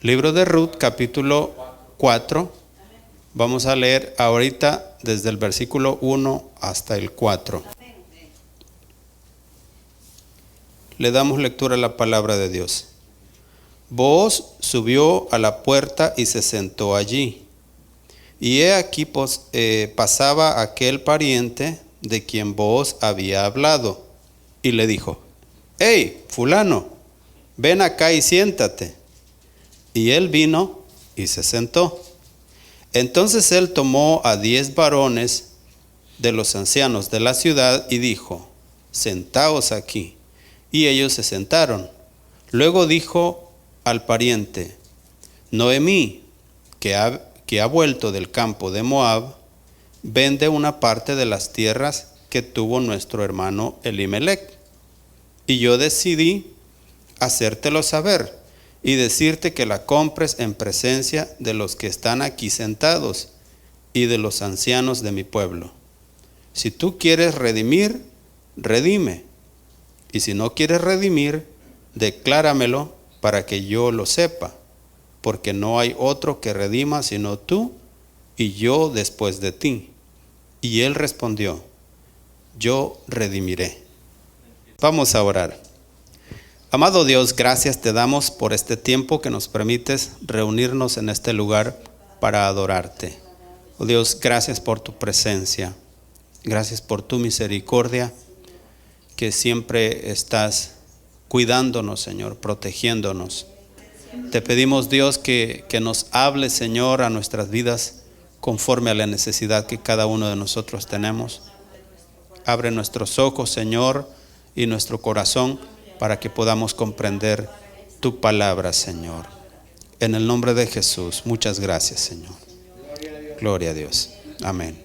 Libro de Ruth, capítulo 4. Vamos a leer ahorita desde el versículo 1 hasta el 4. Le damos lectura a la palabra de Dios. Booz subió a la puerta y se sentó allí. Y he aquí pasaba aquel pariente de quien Booz había hablado, y le dijo: «Hey, fulano, ven acá y siéntate». Y él vino y se sentó. Entonces él tomó a 10 varones de los ancianos de la ciudad y dijo: «Sentaos aquí». Y ellos se sentaron. Luego dijo al pariente: «Noemí, que ha vuelto del campo de Moab, vende una parte de las tierras que tuvo nuestro hermano Elimelec. Y yo decidí hacértelo saber y decirte que la compres en presencia de los que están aquí sentados y de los ancianos de mi pueblo. Si tú quieres redimir, redime. Y si no quieres redimir, decláramelo para que yo lo sepa, porque no hay otro que redima sino tú y yo después de ti». Y él respondió: «Yo redimiré». Vamos a orar. Amado Dios, gracias te damos por este tiempo que nos permites reunirnos en este lugar para adorarte. Oh Dios, gracias por tu presencia. Gracias por tu misericordia, que siempre estás cuidándonos, Señor, protegiéndonos. Te pedimos, Dios, que nos hables, Señor, a nuestras vidas conforme a la necesidad que cada uno de nosotros tenemos. Abre nuestros ojos, Señor, y nuestro corazón para que podamos comprender tu palabra, Señor. En el nombre de Jesús, muchas gracias, Señor. Gloria a Dios. Amén.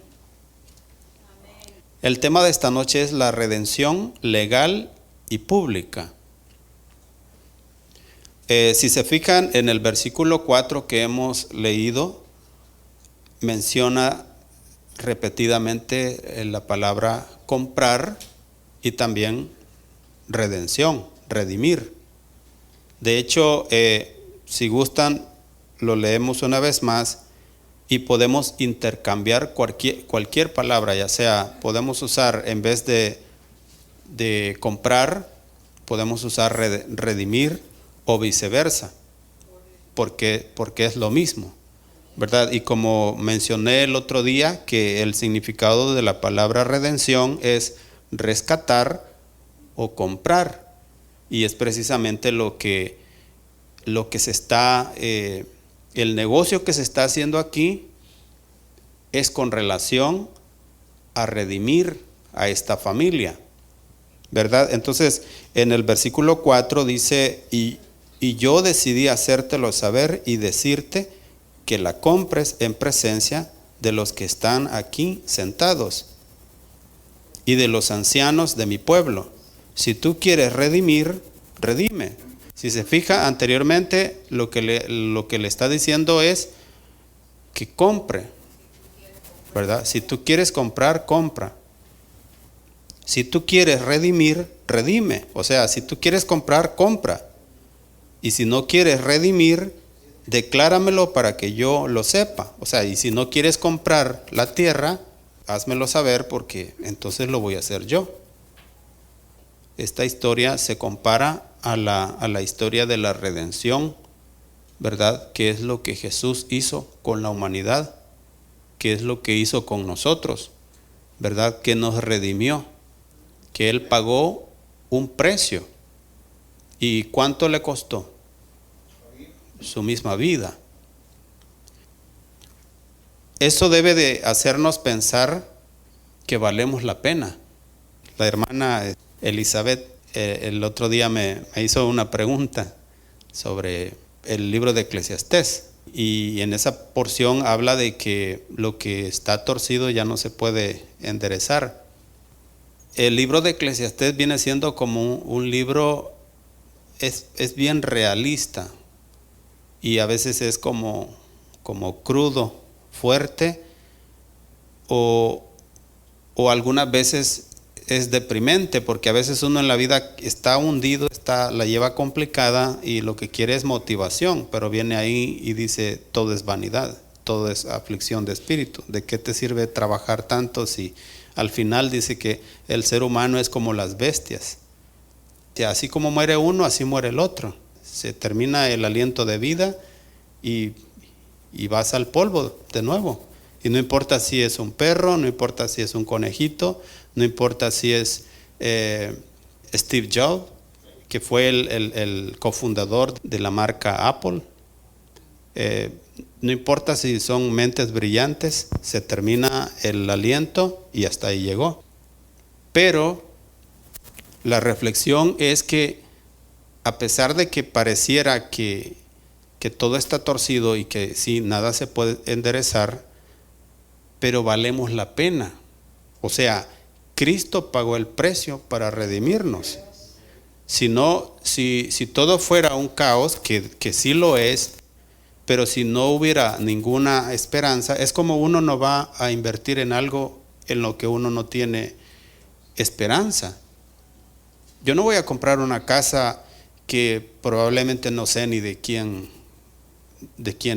El tema de esta noche es la redención legal y pública. Si se fijan en el versículo 4 que hemos leído, menciona repetidamente la palabra comprar y también redención, redimir. De hecho, si gustan, lo leemos una vez más y podemos intercambiar cualquier palabra, ya sea, podemos usar en vez de comprar, podemos usar redimir o viceversa, porque es lo mismo, ¿verdad? Y como mencioné el otro día, que el significado de la palabra redención es rescatar o comprar, y es precisamente lo que se está, el negocio que se está haciendo aquí es con relación a redimir a esta familia, ¿verdad? Entonces, en el versículo 4 dice: y yo decidí hacértelo saber y decirte que la compres en presencia de los que están aquí sentados y de los ancianos de mi pueblo. Si tú quieres redimir, redime. Si se fija anteriormente, lo que le está diciendo es que compre, ¿verdad? Si tú quieres comprar, compra. Si tú quieres redimir, redime. O sea, si tú quieres comprar, compra. Y si no quieres redimir, decláramelo para que yo lo sepa. O sea, y si no quieres comprar la tierra, házmelo saber, porque entonces lo voy a hacer yo. Esta historia se compara a la historia de la redención, ¿verdad? ¿Qué es lo que Jesús hizo con la humanidad? ¿Qué es lo que hizo con nosotros? ¿Verdad? Que nos redimió, que Él pagó un precio. ¿Y cuánto le costó? Su misma vida. Eso debe de hacernos pensar que valemos la pena. La hermana Elizabeth el otro día me hizo una pregunta sobre el libro de Eclesiastés, y en esa porción habla de que lo que está torcido ya no se puede enderezar. El libro de Eclesiastés viene siendo como un libro, es bien realista, y a veces es como crudo, fuerte, o algunas veces es deprimente, porque a veces uno en la vida está hundido, la lleva complicada y lo que quiere es motivación, pero viene ahí y dice todo es vanidad, todo es aflicción de espíritu. ¿De qué te sirve trabajar tanto si al final dice que el ser humano es como las bestias? Que así como muere uno, así muere el otro. Se termina el aliento de vida y vas al polvo de nuevo. Y no importa si es un perro, no importa si es un conejito, no importa si es Steve Jobs, que fue el cofundador de la marca Apple. No importa si son mentes brillantes, se termina el aliento y hasta ahí llegó. Pero la reflexión es que a pesar de que pareciera que todo está torcido y que sí, nada se puede enderezar, pero valemos la pena. O sea, Cristo pagó el precio para redimirnos. Si todo fuera un caos, que sí lo es, pero si no hubiera ninguna esperanza, es como uno no va a invertir en algo en lo que uno no tiene esperanza. Yo no voy a comprar una casa que probablemente no sé ni de quién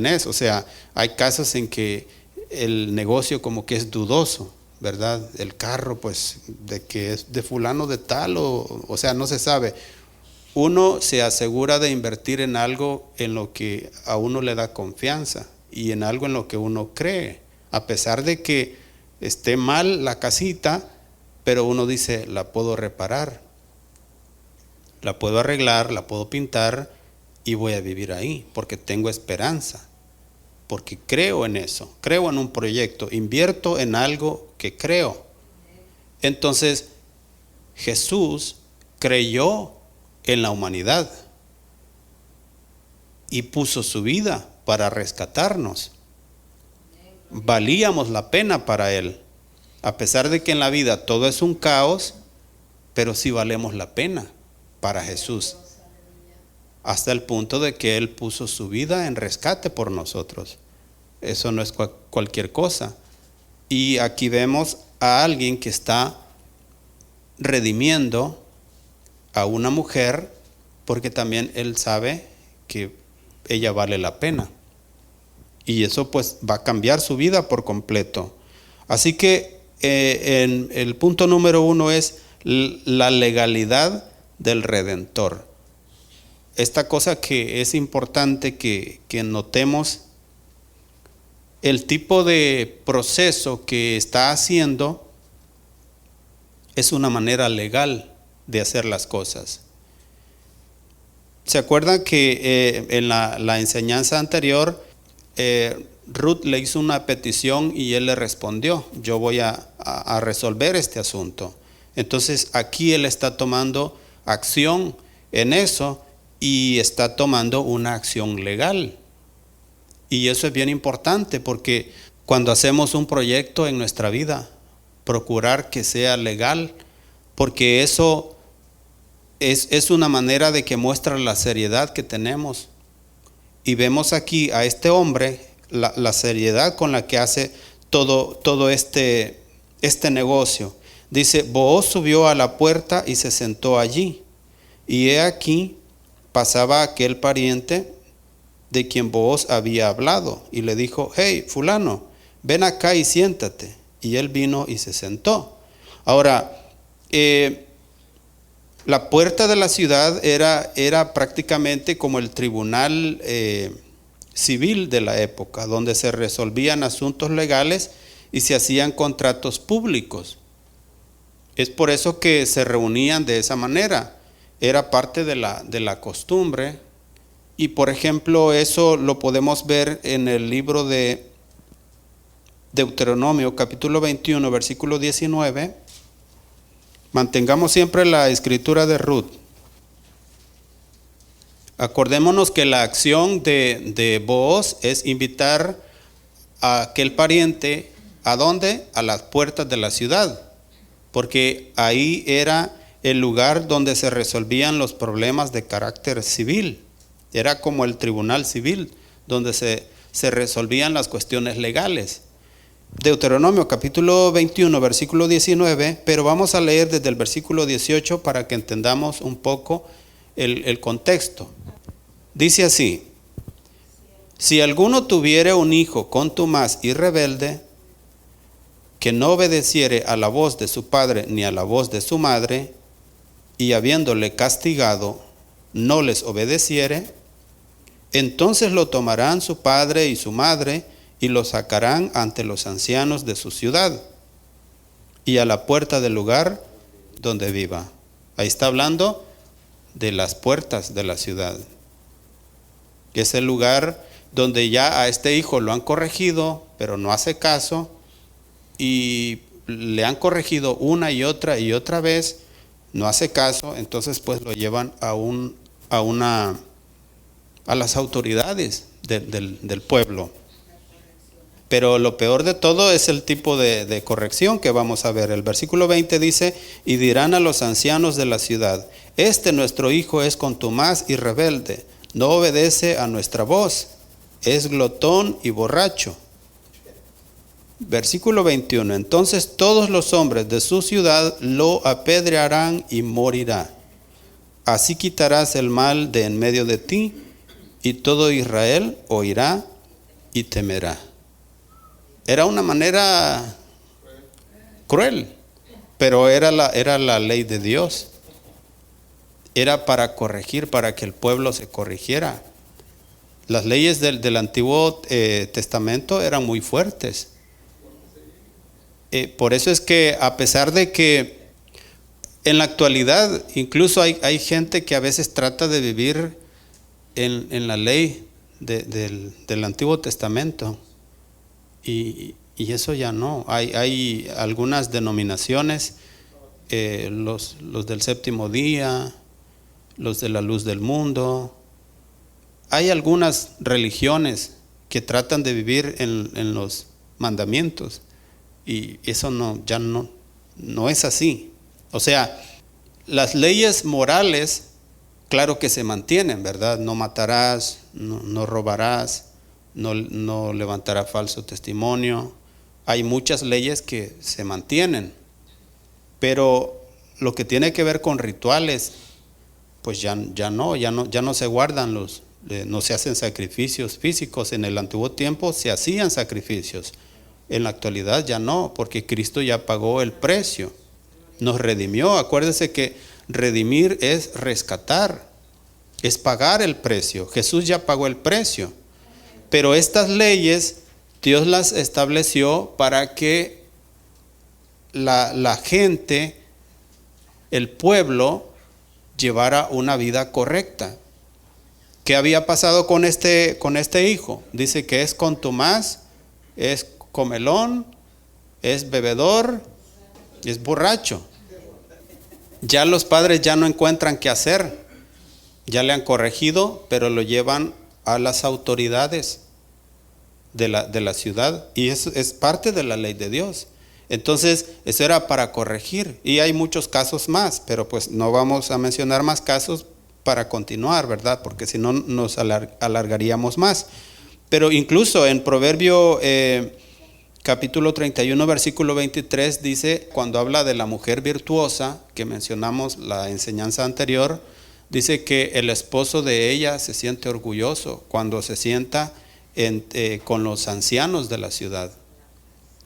es. O sea, hay casos en que el negocio como que es dudoso, ¿verdad? El carro, pues, de que es de fulano de tal, o sea, no se sabe. Uno se asegura de invertir en algo en lo que a uno le da confianza y en algo en lo que uno cree, a pesar de que esté mal la casita, pero uno dice, la puedo reparar, la puedo arreglar, la puedo pintar y voy a vivir ahí, porque tengo esperanza, porque creo en eso, creo en un proyecto, invierto en algo que creo. Entonces, Jesús creyó en la humanidad y puso su vida para rescatarnos. Valíamos la pena para Él, a pesar de que en la vida todo es un caos, pero sí valemos la pena para Jesús, hasta el punto de que Él puso su vida en rescate por nosotros. Eso no es cualquier cosa. Y aquí vemos a alguien que está redimiendo a una mujer, porque también Él sabe que ella vale la pena. Y eso pues va a cambiar su vida por completo. Así que en el punto número 1 es la legalidad del Redentor. Esta cosa que es importante que notemos, el tipo de proceso que está haciendo es una manera legal de hacer las cosas. ¿Se acuerdan que en la enseñanza anterior Ruth le hizo una petición y él le respondió, yo voy a resolver este asunto? Entonces aquí él está tomando acción en eso y está tomando una acción legal. Y eso es bien importante, porque cuando hacemos un proyecto en nuestra vida, procurar que sea legal, porque eso es una manera de que muestra la seriedad que tenemos. Y vemos aquí a este hombre, la seriedad con la que hace todo este negocio. Dice, Booz subió a la puerta y se sentó allí. Y he aquí, pasaba aquel pariente de quien Booz había hablado, y le dijo, hey, fulano, ven acá y siéntate. Y él vino y se sentó. Ahora, la puerta de la ciudad era prácticamente como el tribunal civil de la época, donde se resolvían asuntos legales y se hacían contratos públicos. Es por eso que se reunían de esa manera. Era parte de la costumbre. Y por ejemplo, eso lo podemos ver en el libro de Deuteronomio, capítulo 21, versículo 19. Mantengamos siempre la escritura de Ruth. Acordémonos que la acción de Booz es invitar a aquel pariente, ¿a dónde? A las puertas de la ciudad, porque ahí era el lugar donde se resolvían los problemas de carácter civil. Era como el tribunal civil, donde se resolvían las cuestiones legales. Deuteronomio capítulo 21, versículo 19, pero vamos a leer desde el versículo 18 para que entendamos un poco el contexto. Dice así: si alguno tuviere un hijo contumaz y rebelde, que no obedeciere a la voz de su padre ni a la voz de su madre, y habiéndole castigado, no les obedeciere, entonces lo tomarán su padre y su madre, y lo sacarán ante los ancianos de su ciudad, y a la puerta del lugar donde viva. Ahí está hablando de las puertas de la ciudad, que es el lugar donde ya a este hijo lo han corregido, pero no hace caso, y le han corregido una y otra vez, no hace caso, entonces pues lo llevan a las autoridades del pueblo. Pero lo peor de todo es el tipo de corrección que vamos a ver. El versículo 20 dice: y dirán a los ancianos de la ciudad: nuestro hijo es contumaz y rebelde, no obedece a nuestra voz, es glotón y borracho. Versículo 21, entonces todos los hombres de su ciudad lo apedrearán y morirá. Así quitarás el mal de en medio de ti, y todo Israel oirá y temerá. Era una manera cruel, pero era la ley de Dios. Era para corregir, para que el pueblo se corrigiera. Las leyes del Antiguo Testamento eran muy fuertes. Por eso es que, a pesar de que en la actualidad incluso hay gente que a veces trata de vivir en la ley del Antiguo Testamento, y eso ya no. Hay algunas denominaciones, los del séptimo día, los de la luz del mundo. Hay algunas religiones que tratan de vivir en los mandamientos, y eso ya no es así. O sea, las leyes morales, claro que se mantienen, ¿verdad? No matarás, no robarás, no levantarás falso testimonio. Hay muchas leyes que se mantienen, pero lo que tiene que ver con rituales, pues ya no se guardan no se hacen sacrificios físicos. En el antiguo tiempo se hacían sacrificios. En la actualidad ya no, porque Cristo ya pagó el precio, nos redimió. Acuérdese que redimir es rescatar, es pagar el precio. Jesús ya pagó el precio. Pero estas leyes Dios las estableció para que la gente, el pueblo, llevara una vida correcta. ¿Qué había pasado con este hijo? Dice que es contumaz, es comelón, es bebedor, es borracho. Ya los padres ya no encuentran qué hacer. Ya le han corregido, pero lo llevan a las autoridades de la ciudad, y eso es parte de la ley de Dios. Entonces eso era para corregir, y hay muchos casos más, pero pues no vamos a mencionar más casos para continuar, ¿verdad? Porque si no nos alargaríamos más. Pero incluso en Proverbio capítulo 31, versículo 23 dice, cuando habla de la mujer virtuosa, que mencionamos la enseñanza anterior, dice que el esposo de ella se siente orgulloso cuando se sienta con los ancianos de la ciudad,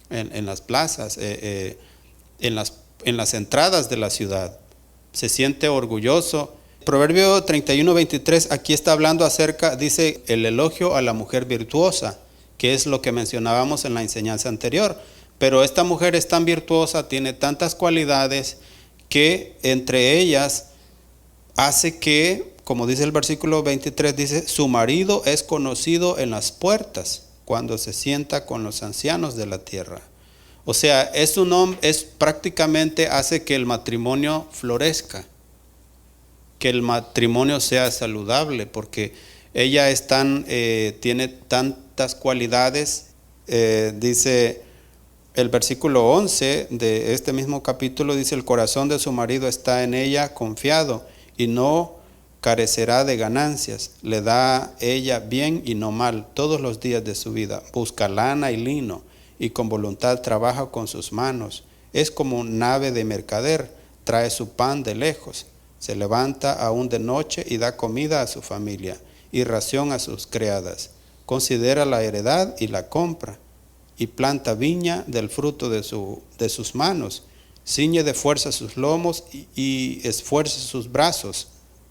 en las plazas, en las entradas de la ciudad. Se siente orgulloso. Proverbio 31, 23, aquí está hablando acerca, dice, el elogio a la mujer virtuosa, que es lo que mencionábamos en la enseñanza anterior. Pero esta mujer es tan virtuosa, tiene tantas cualidades, que entre ellas hace que, como dice el versículo 23, dice, su marido es conocido en las puertas cuando se sienta con los ancianos de la tierra. O sea, es prácticamente hace que el matrimonio florezca, que el matrimonio sea saludable, porque ella tiene tantas cualidades. Dice el versículo 11 de este mismo capítulo, dice, el corazón de su marido está en ella confiado, y no carecerá de ganancias. Le da ella bien y no mal todos los días de su vida. Busca lana y lino, y con voluntad trabaja con sus manos. Es como nave de mercader, trae su pan de lejos. Se levanta aún de noche y da comida a su familia y ración a sus criadas. Considera la heredad y la compra, y planta viña del fruto de sus manos. Ciñe de fuerza sus lomos y esfuerza sus brazos.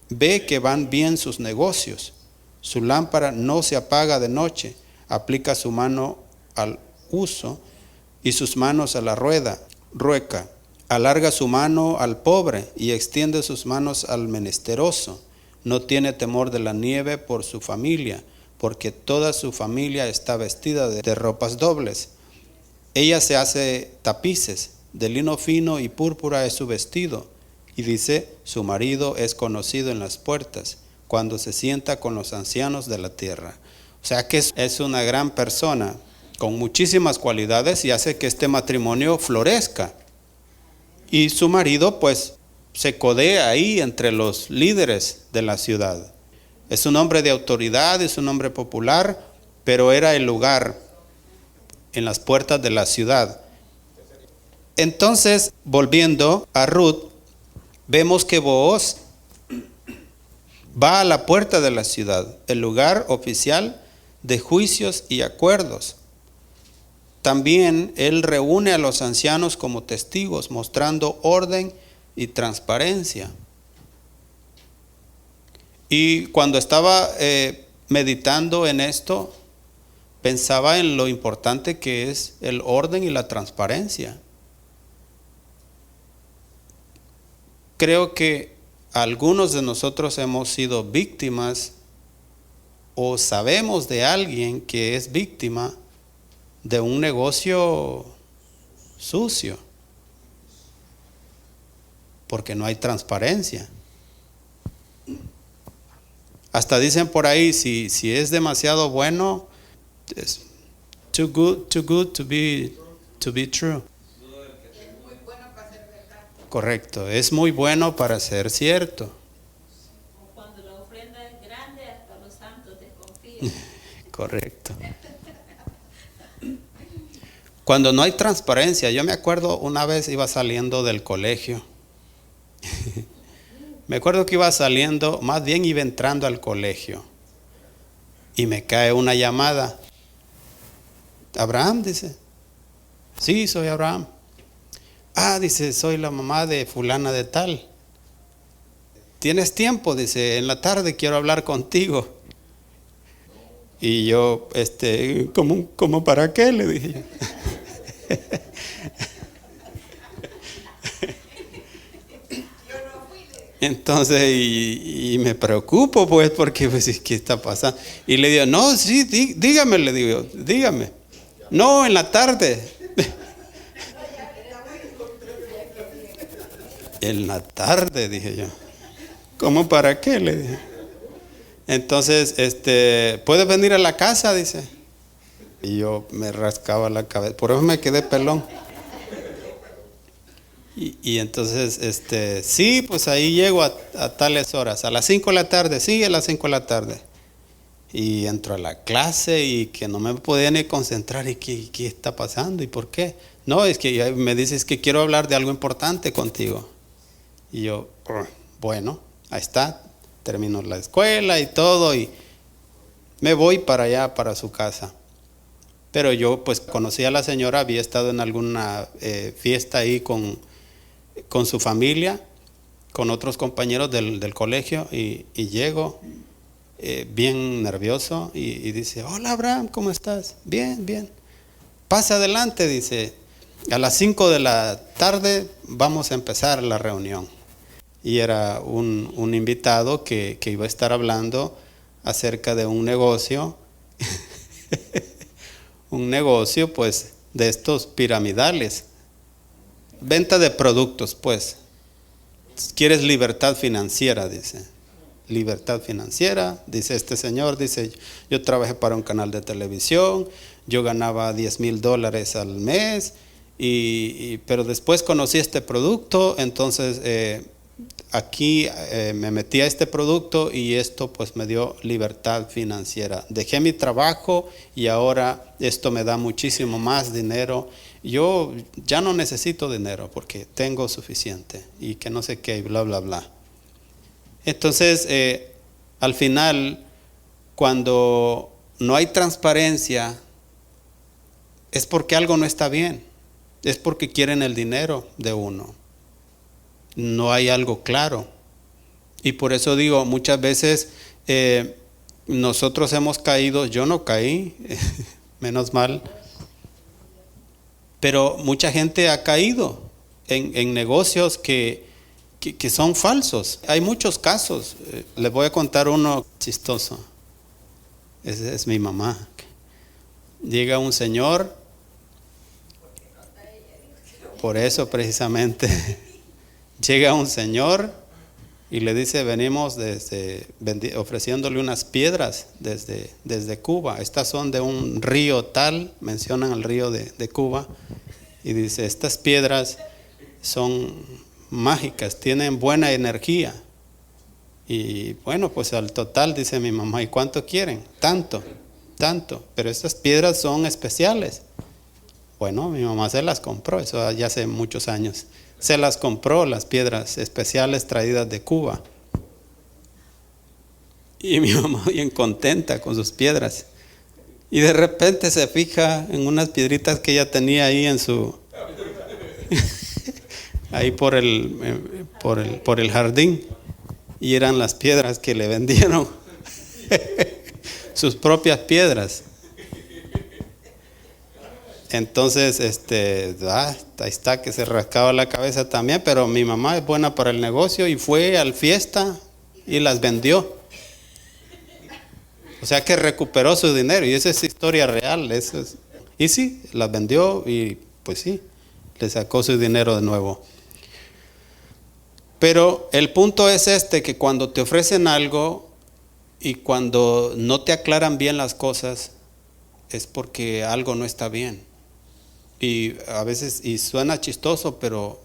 Ve que van bien sus negocios. Su lámpara no se apaga de noche. Aplica su mano al uso y sus manos a la rueca. Alarga su mano al pobre y extiende sus manos al menesteroso. No tiene temor de la nieve por su familia, porque toda su familia está vestida de ropas dobles. Ella se hace tapices, de lino fino y púrpura es su vestido. Y dice, su marido es conocido en las puertas, cuando se sienta con los ancianos de la tierra. O sea que es una gran persona, con muchísimas cualidades, y hace que este matrimonio florezca. Y su marido pues se codea ahí entre los líderes de la ciudad. Es un hombre de autoridad, es un hombre popular, pero era el lugar en las puertas de la ciudad. Entonces, volviendo a Ruth, vemos que Booz va a la puerta de la ciudad, el lugar oficial de juicios y acuerdos. También él reúne a los ancianos como testigos, mostrando orden y transparencia. Y cuando estaba meditando en esto, pensaba en lo importante que es el orden y la transparencia. Creo que algunos de nosotros hemos sido víctimas o sabemos de alguien que es víctima de un negocio sucio, porque no hay transparencia. Hasta dicen por ahí, si es demasiado bueno, es too good to be true. Correcto, es muy bueno para ser cierto. O cuando la ofrenda es grande, hasta los santos desconfían. Correcto. Cuando no hay transparencia, yo me acuerdo una vez iba saliendo del colegio. Me acuerdo que iba saliendo, más bien iba entrando al colegio. Y me cae una llamada. Abraham, dice. Sí, soy Abraham. Ah, dice, soy la mamá de fulana de tal. ¿Tienes tiempo? Dice, en la tarde quiero hablar contigo. Y yo, ¿cómo para qué? Le dije yo. Entonces, y me preocupo pues, porque pues, ¿qué está pasando? Y le digo, no, sí, dígame, le digo, dígame. No, en la tarde. En la tarde, dije yo. ¿Cómo para qué? Le dije. Entonces, ¿puedes venir a la casa? Dice. Y yo me rascaba la cabeza. Por eso me quedé pelón. Y entonces, sí, pues ahí llego a tales horas. A las 5 de la tarde, sí, a las 5 de la tarde. Y entro a la clase y que no me podía ni concentrar. ¿Y qué está pasando? ¿Y por qué? No, es que me dices que quiero hablar de algo importante contigo. Y yo, bueno, ahí está. Termino la escuela y todo y me voy para allá, para su casa. Pero yo pues conocí a la señora, había estado en alguna fiesta ahí con su familia, con otros compañeros del colegio y llego bien nervioso y dice, hola Abraham, ¿cómo estás? Bien, bien. Pasa adelante, dice, a las 5 de la tarde vamos a empezar la reunión. Y era un invitado que iba a estar hablando acerca de un negocio, un negocio pues de estos piramidales, venta de productos pues. ¿Quieres libertad financiera? Dice. Libertad financiera, dice este señor, dice, yo trabajé para un canal de televisión, yo ganaba $10,000 al mes, pero después conocí este producto, entonces aquí me metí a este producto y esto pues me dio libertad financiera. Dejé mi trabajo y ahora esto me da muchísimo más dinero. Yo ya no necesito dinero porque tengo suficiente y que no sé qué, bla, bla, bla. Entonces, al final, cuando no hay transparencia, es porque algo no está bien. Es porque quieren el dinero de uno. No hay algo claro. Y por eso digo, muchas veces nosotros hemos caído, yo no caí, menos mal, pero mucha gente ha caído en negocios que son falsos. Hay muchos casos. Les voy a contar uno chistoso. Esa es mi mamá. Llega un señor, por eso precisamente, llega un señor y le dice, venimos ofreciéndole unas piedras desde Cuba. Estas son de un río tal, mencionan el río de Cuba, y dice, estas piedras son mágicas, tienen buena energía. Y bueno, pues al total dice mi mamá, ¿y cuánto quieren? Tanto, pero estas piedras son especiales. Bueno, mi mamá se las compró, eso ya hace muchos años. Se las compró, las piedras especiales traídas de Cuba. Y mi mamá bien contenta con sus piedras. Y de repente se fija en unas piedritas que ella tenía ahí en su... ahí por el jardín. Y eran las piedras que le vendieron. Sus propias piedras. Entonces, ahí está que se rascaba la cabeza también, pero mi mamá es buena para el negocio y fue al fiesta y las vendió. O sea que recuperó su dinero y esa es historia real. Y sí, las vendió y pues sí, le sacó su dinero de nuevo. Pero el punto es que cuando te ofrecen algo y cuando no te aclaran bien las cosas, es porque algo no está bien. Y a veces, y suena chistoso, pero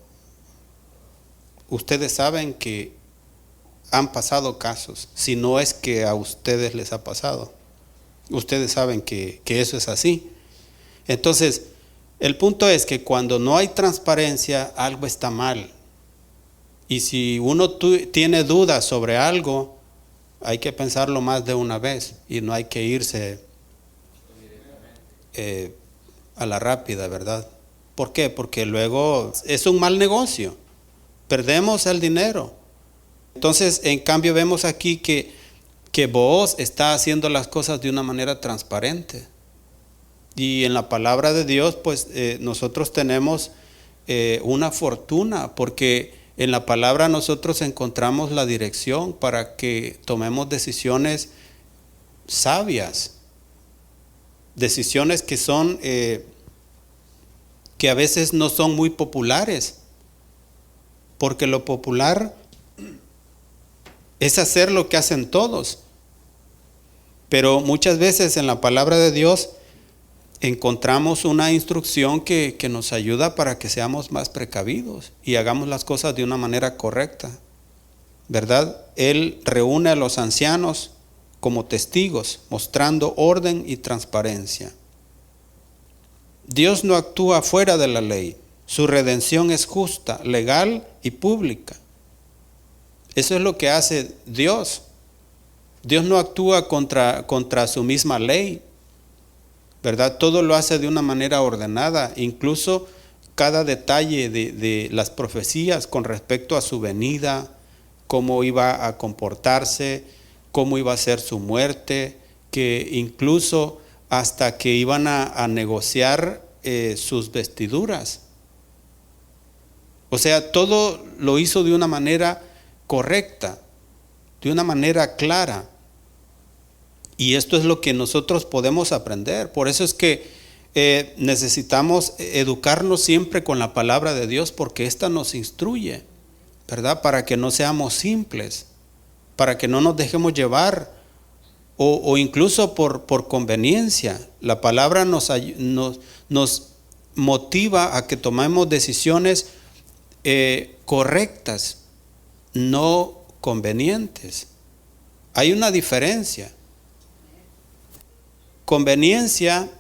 ustedes saben que han pasado casos, si no es que a ustedes les ha pasado. Ustedes saben que eso es así. Entonces, el punto es que cuando no hay transparencia, algo está mal. Y si uno tiene dudas sobre algo, hay que pensarlo más de una vez y no hay que irse a la rápida, ¿verdad? ¿Por qué? Porque luego es un mal negocio, perdemos el dinero. Entonces, en cambio, vemos aquí que Booz está haciendo las cosas de una manera transparente. Y en la palabra de Dios, pues nosotros tenemos una fortuna, porque en la palabra nosotros encontramos la dirección para que tomemos decisiones sabias. Decisiones que son, que a veces no son muy populares, porque lo popular es hacer lo que hacen todos. Pero muchas veces en la palabra de Dios encontramos una instrucción que nos ayuda para que seamos más precavidos y hagamos las cosas de una manera correcta, ¿verdad? Él reúne a los ancianos como testigos, mostrando orden y transparencia. Dios no actúa fuera de la ley. Su redención es justa, legal y pública. Eso es lo que hace Dios. Dios no actúa contra su misma ley, ¿verdad? Todo lo hace de una manera ordenada, incluso cada detalle de las profecías con respecto a su venida, cómo iba a comportarse, cómo iba a ser su muerte, que incluso hasta que iban a negociar sus vestiduras. O sea, todo lo hizo de una manera correcta, de una manera clara. Y esto es lo que nosotros podemos aprender. Por eso es que necesitamos educarnos siempre con la palabra de Dios, porque esta nos instruye, ¿verdad? Para que no seamos simples, para que no nos dejemos llevar o incluso por conveniencia. La palabra nos motiva a que tomemos decisiones correctas, no convenientes. Hay una diferencia. Conveniencia,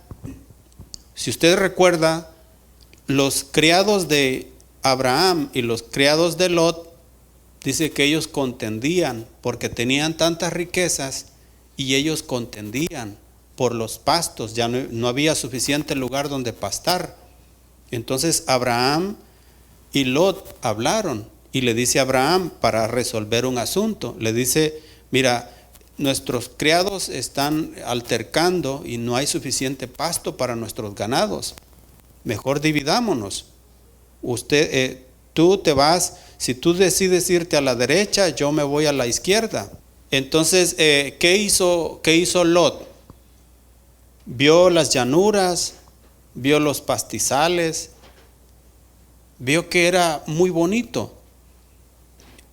si usted recuerda, los criados de Abraham y los criados de Lot, dice que ellos contendían porque tenían tantas riquezas y ellos contendían por los pastos, ya no había suficiente lugar donde pastar. Entonces Abraham y Lot hablaron y le dice a Abraham para resolver un asunto, le dice, mira, nuestros criados están altercando y no hay suficiente pasto para nuestros ganados, mejor dividámonos. Tú te vas, si tú decides irte a la derecha, yo me voy a la izquierda. Entonces, ¿qué hizo Lot? Vio las llanuras, vio los pastizales, vio que era muy bonito.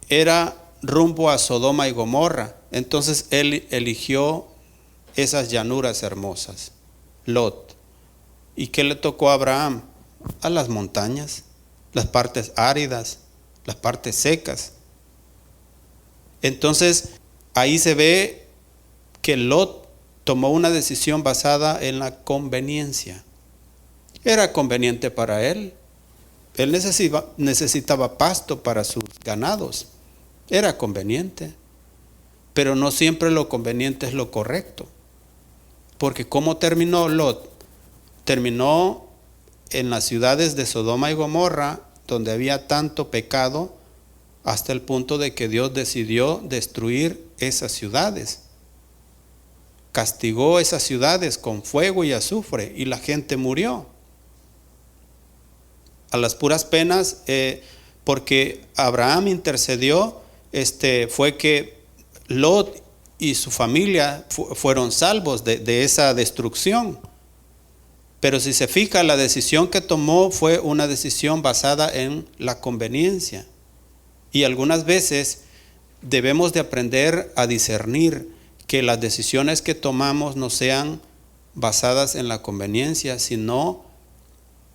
Era rumbo a Sodoma y Gomorra. Entonces él eligió esas llanuras hermosas, Lot. ¿Y qué le tocó a Abraham? A las montañas, las partes áridas, las partes secas. Entonces ahí se ve que Lot tomó una decisión basada en la conveniencia. Era conveniente para él. Él necesitaba pasto para sus ganados. Era conveniente. Pero no siempre lo conveniente es lo correcto. Porque ¿cómo terminó Lot? Terminó en las ciudades de Sodoma y Gomorra, donde había tanto pecado, hasta el punto de que Dios decidió destruir esas ciudades. Castigó esas ciudades con fuego y azufre y la gente murió. A las puras penas, porque Abraham intercedió, fue que Lot y su familia fueron salvos de esa destrucción. Pero si se fija, la decisión que tomó fue una decisión basada en la conveniencia. Y algunas veces debemos de aprender a discernir que las decisiones que tomamos no sean basadas en la conveniencia, sino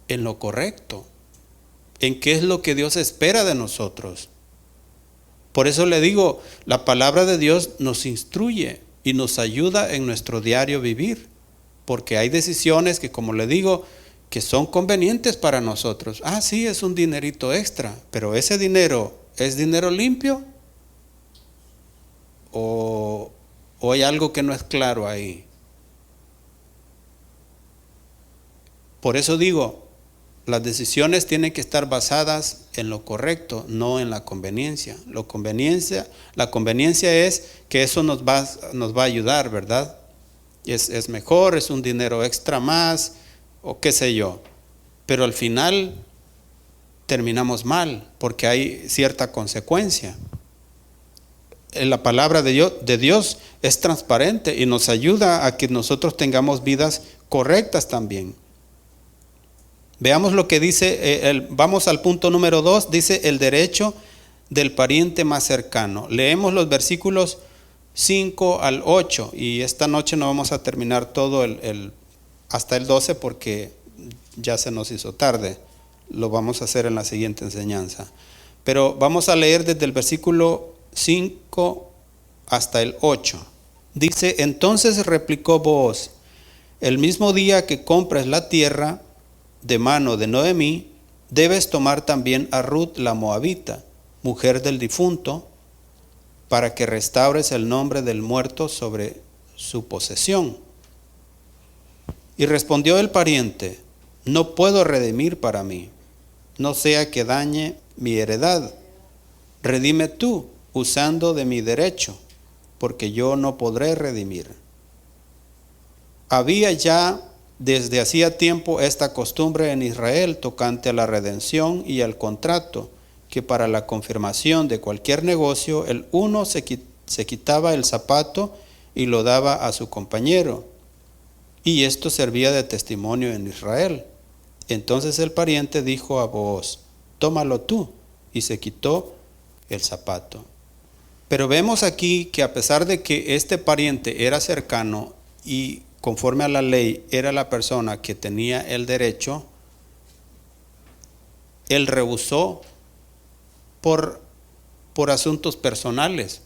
en lo correcto, en qué es lo que Dios espera de nosotros. Por eso le digo, la palabra de Dios nos instruye y nos ayuda en nuestro diario vivir, porque hay decisiones que, como le digo, que son convenientes para nosotros. Ah, sí, es un dinerito extra, pero ese dinero, ¿es dinero limpio? ¿O hay algo que no es claro ahí? Por eso digo, las decisiones tienen que estar basadas en lo correcto, no en la conveniencia. La conveniencia es que eso nos va a ayudar, ¿verdad? Es mejor, es un dinero extra más, o qué sé yo. Pero al final terminamos mal, porque hay cierta consecuencia. La palabra de Dios es transparente y nos ayuda a que nosotros tengamos vidas correctas también. Veamos lo que dice, vamos al punto número 2, dice el derecho del pariente más cercano. Leemos los versículos 5 al 8 y esta noche no vamos a terminar todo hasta el 12 porque ya se nos hizo tarde. Lo vamos a hacer en la siguiente enseñanza. Pero vamos a leer desde el versículo 5 hasta el 8. Dice, entonces replicó Booz, el mismo día que compres la tierra de mano de Noemí, debes tomar también a Ruth la moabita, mujer del difunto, para que restaures el nombre del muerto sobre su posesión. Y respondió el pariente, no puedo redimir para mí, no sea que dañe mi heredad. Redime tú, usando de mi derecho, porque yo no podré redimir. Había ya desde hacía tiempo esta costumbre en Israel tocante a la redención y al contrato, que para la confirmación de cualquier negocio el uno se quitaba el zapato y lo daba a su compañero, y esto servía de testimonio en Israel. Entonces el pariente dijo a Booz, tómalo tú, y se quitó el zapato. Pero vemos aquí que a pesar de que este pariente era cercano y conforme a la ley era la persona que tenía el derecho, él rehusó por por asuntos personales.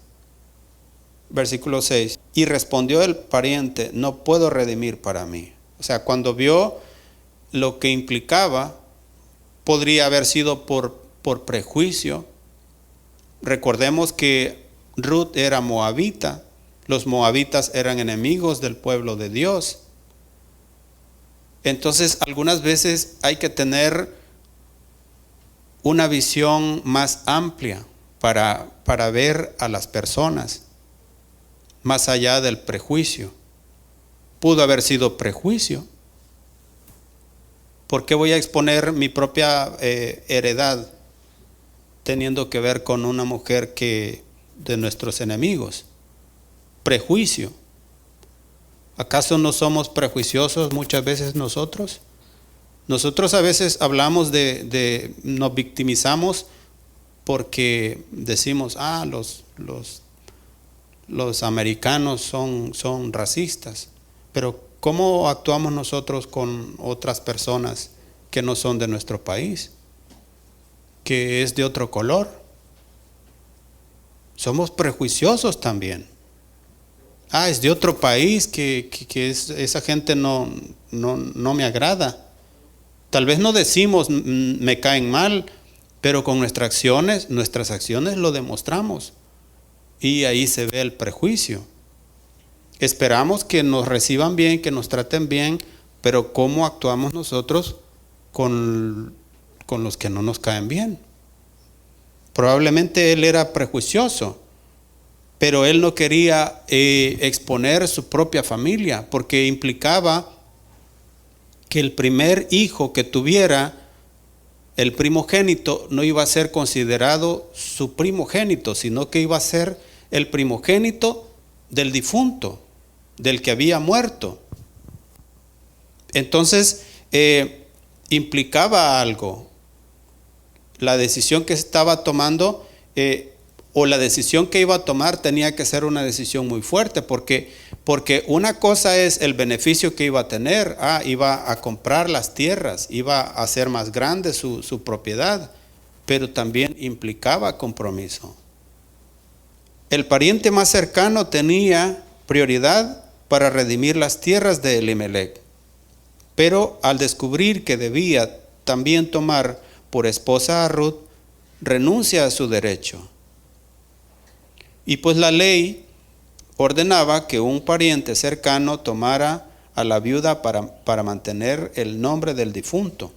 Versículo 6. Y respondió el pariente: no puedo redimir para mí. O sea, cuando vio lo que implicaba, podría haber sido por prejuicio. Recordemos que Ruth era moabita. Los moabitas eran enemigos del pueblo de Dios. Entonces, algunas veces hay que tener una visión más amplia para ver a las personas, más allá del prejuicio. Pudo haber sido prejuicio. ¿Por qué voy a exponer mi propia heredad teniendo que ver con una mujer de nuestros enemigos? Prejuicio. ¿Acaso no somos prejuiciosos muchas veces nosotros? Nosotros a veces hablamos nos victimizamos porque decimos: los americanos son racistas. Pero ¿cómo actuamos nosotros con otras personas que no son de nuestro país, que es de otro color? Somos prejuiciosos también. Es de otro país, que esa gente no me agrada. Tal vez no decimos me caen mal, pero con nuestras acciones lo demostramos. Y ahí se ve el prejuicio. Esperamos que nos reciban bien, que nos traten bien, pero ¿cómo actuamos nosotros con los que no nos caen bien? Probablemente él era prejuicioso, pero él no quería exponer su propia familia, porque implicaba que el primer hijo que tuviera, el primogénito, no iba a ser considerado su primogénito, sino que iba a ser el primogénito del difunto, del que había muerto. Entonces, implicaba algo. La decisión que estaba tomando, o la decisión que iba a tomar, tenía que ser una decisión muy fuerte, porque una cosa es el beneficio que iba a tener. Iba a comprar las tierras, iba a hacer más grande su propiedad, pero también implicaba compromiso. El pariente más cercano tenía prioridad para redimir las tierras de Elimelech, pero al descubrir que debía también tomar por esposa a Ruth, renuncia a su derecho. Y pues la ley ordenaba que un pariente cercano tomara a la viuda para mantener el nombre del difunto,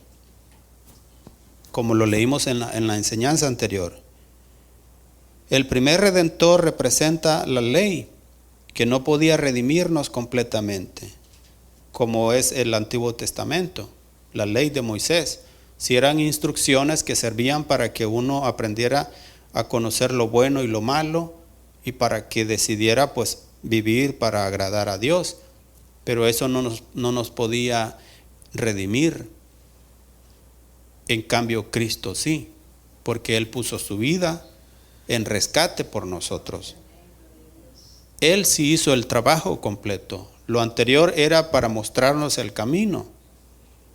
como lo leímos en la enseñanza anterior. El primer redentor representa la ley, que no podía redimirnos completamente, como es el Antiguo Testamento, la ley de Moisés. Si eran instrucciones que servían para que uno aprendiera a conocer lo bueno y lo malo, y para que decidiera pues vivir para agradar a Dios, pero eso no nos podía redimir. En cambio, Cristo sí, porque Él puso su vida en rescate por nosotros. Él sí hizo el trabajo completo. Lo anterior era para mostrarnos el camino,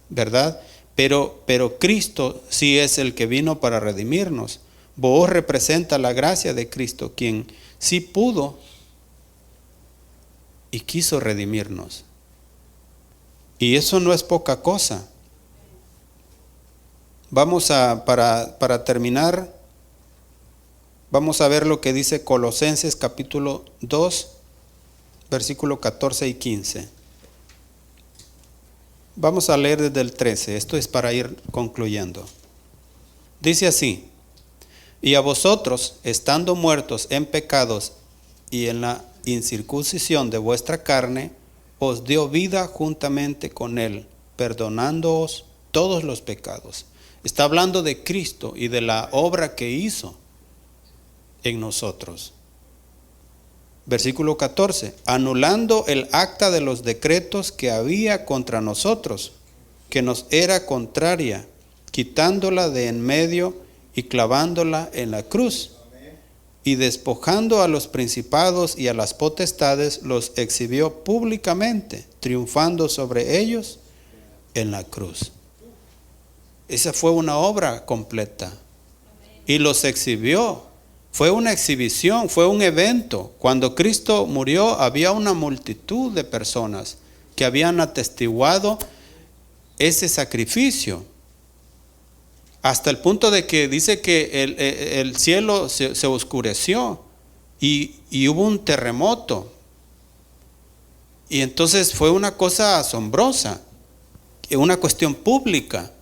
¿verdad? Pero Cristo sí es el que vino para redimirnos. Booz representa la gracia de Cristo, quien sí pudo y quiso redimirnos. Y eso no es poca cosa. Para terminar, vamos a ver lo que dice Colosenses capítulo 2, versículo 14 y 15. Vamos a leer desde el 13, esto es para ir concluyendo. Dice así: y a vosotros, estando muertos en pecados y en la incircuncisión de vuestra carne, os dio vida juntamente con Él, perdonándoos todos los pecados. Está hablando de Cristo y de la obra que hizo en nosotros. Versículo 14, anulando el acta de los decretos que había contra nosotros, que nos era contraria, quitándola de en medio y clavándola en la cruz, y despojando a los principados y a las potestades, los exhibió públicamente, triunfando sobre ellos en la cruz. Esa fue una obra completa, y los exhibió. Fue una exhibición, fue un evento. Cuando Cristo murió había una multitud de personas que habían atestiguado ese sacrificio. Hasta el punto de que dice que el cielo se oscureció y hubo un terremoto. Y entonces fue una cosa asombrosa, una cuestión pública.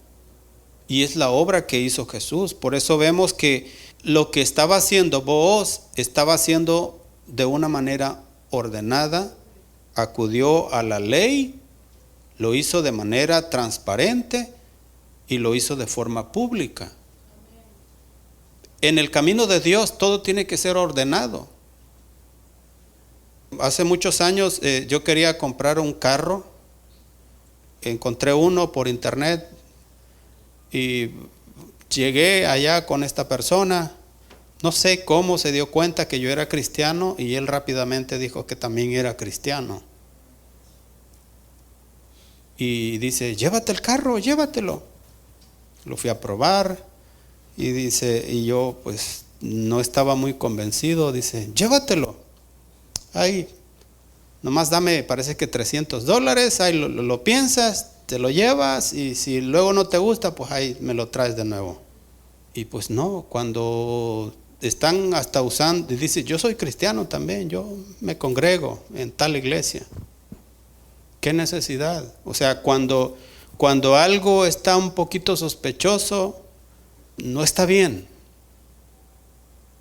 Y es la obra que hizo Jesús. Por eso vemos que lo que estaba haciendo Booz estaba haciendo de una manera ordenada, acudió a la ley, lo hizo de manera transparente y lo hizo de forma pública. En el camino de Dios todo tiene que ser ordenado. Hace muchos años yo quería comprar un carro, encontré uno por internet y llegué allá con esta persona. No sé cómo se dio cuenta que yo era cristiano y él rápidamente dijo que también era cristiano. Y dice, llévate el carro, llévatelo. Lo fui a probar y dice, y yo pues no estaba muy convencido. Dice, llévatelo. Ahí, nomás dame, parece que $300. Ahí lo piensas, te lo llevas y si luego no te gusta, pues ahí me lo traes de nuevo. Y pues no, cuando están hasta usando, y dice, yo soy cristiano también, yo me congrego en tal iglesia. ¿Qué necesidad? O sea, cuando algo está un poquito sospechoso, no está bien.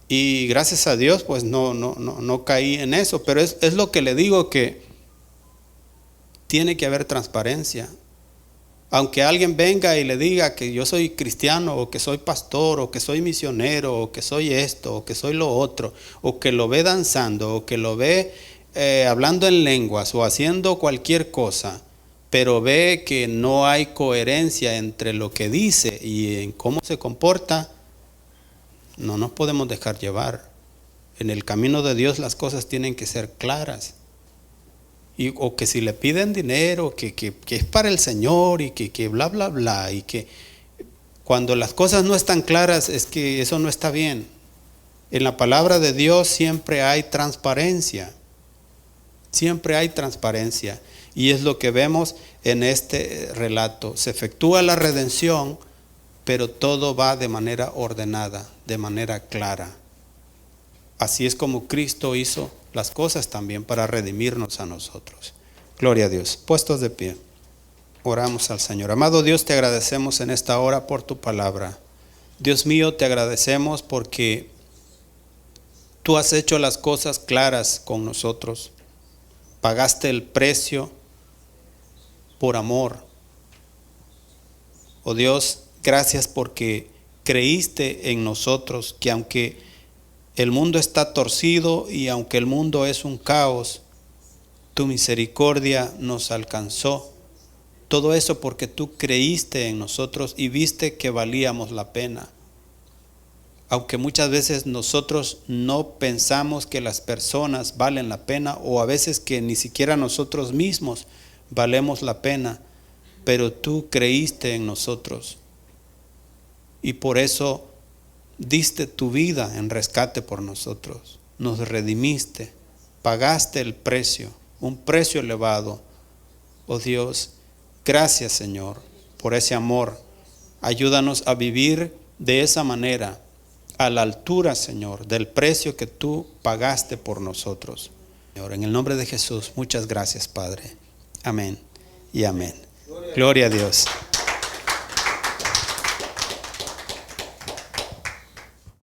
Y gracias a Dios, pues no caí en eso. Pero es lo que le digo, que tiene que haber transparencia. Aunque alguien venga y le diga que yo soy cristiano, o que soy pastor, o que soy misionero, o que soy esto, o que soy lo otro, o que lo ve danzando, o que lo ve hablando en lenguas, o haciendo cualquier cosa, pero ve que no hay coherencia entre lo que dice y en cómo se comporta, no nos podemos dejar llevar. En el camino de Dios las cosas tienen que ser claras. O que si le piden dinero, que es para el Señor y que bla, bla, bla. Y que cuando las cosas no están claras, es que eso no está bien. En la palabra de Dios siempre hay transparencia. Siempre hay transparencia. Y es lo que vemos en este relato. Se efectúa la redención, pero todo va de manera ordenada, de manera clara. Así es como Cristo hizo las cosas también para redimirnos a nosotros. Gloria a Dios. Puestos de pie, oramos al Señor. Amado Dios, te agradecemos en esta hora por tu palabra. Dios mío, te agradecemos porque tú has hecho las cosas claras con nosotros. Pagaste el precio por amor. Oh Dios, gracias porque creíste en nosotros, que aunque el mundo está torcido y aunque el mundo es un caos, tu misericordia nos alcanzó. Todo eso porque tú creíste en nosotros y viste que valíamos la pena. Aunque muchas veces nosotros no pensamos que las personas valen la pena, o a veces que ni siquiera nosotros mismos valemos la pena, pero tú creíste en nosotros y por eso diste tu vida en rescate por nosotros, nos redimiste, pagaste el precio, un precio elevado. Oh Dios, gracias Señor por ese amor. Ayúdanos a vivir de esa manera, a la altura, Señor, del precio que tú pagaste por nosotros. Señor, en el nombre de Jesús, muchas gracias, Padre. Amén y amén. Gloria a Dios.